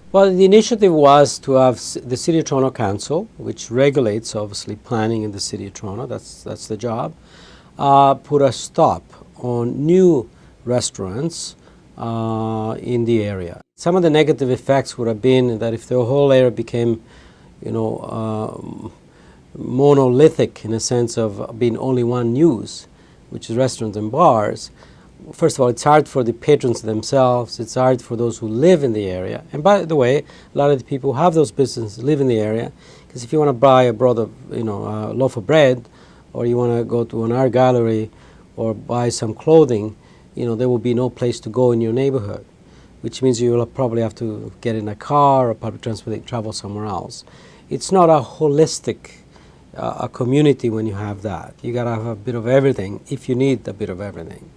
Well, the initiative was to have the City of Toronto Council, which regulates obviously planning in the City of Toronto, that's the job, put a stop on new restaurants in the area. Some of the negative effects would have been that if the whole area became, monolithic in a sense of being only one use, which is restaurants and bars. First of all, it's hard for the patrons themselves, it's hard for those who live in the area. And by the way, a lot of the people who have those businesses live in the area, because if you want to buy a loaf of bread, or you want to go to an art gallery or buy some clothing, there will be no place to go in your neighborhood, which means you will probably have to get in a car or public transport, travel somewhere else. It's not a holistic a community when you have that. You got to have a bit of everything if you need a bit of everything.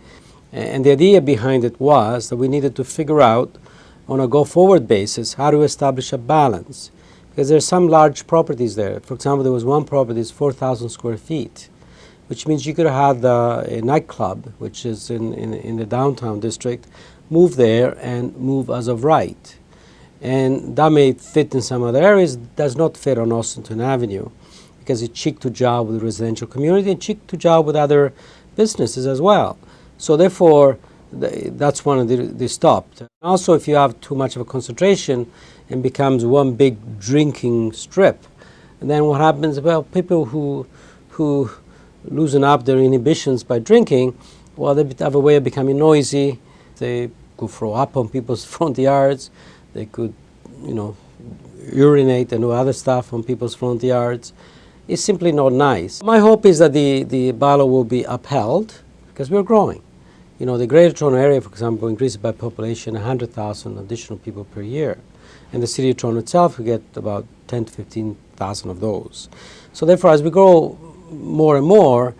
And the idea behind it was that we needed to figure out on a go-forward basis how to establish a balance. Because there's some large properties there. For example, there was one property that's 4,000 square feet, which means you could have had a nightclub, which is in the downtown district, move there and move as of right. And that may fit in some other areas, does not fit on Ossington Avenue, because it's cheek to job with the residential community and cheek to job with other businesses as well. So therefore, that's one of the stopped. Also, if you have too much of a concentration and becomes one big drinking strip, and then what happens? Well, people who loosen up their inhibitions by drinking, well, they have a way of becoming noisy. They could throw up on people's front yards. They could, urinate and do other stuff on people's front yards. It's simply not nice. My hope is that the bylaw will be upheld because we're growing. The Greater Toronto Area, for example, increases by population 100,000 additional people per year. And the City of Toronto itself will get about 10 to 15,000 of those. So therefore, as we grow more and more,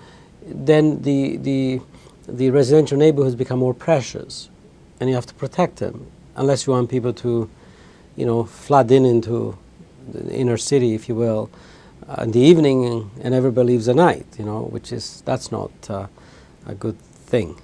then the residential neighborhoods become more precious, and you have to protect them, unless you want people to, flood into the inner city, if you will, in the evening, and everybody leaves at night, that's not a good thing.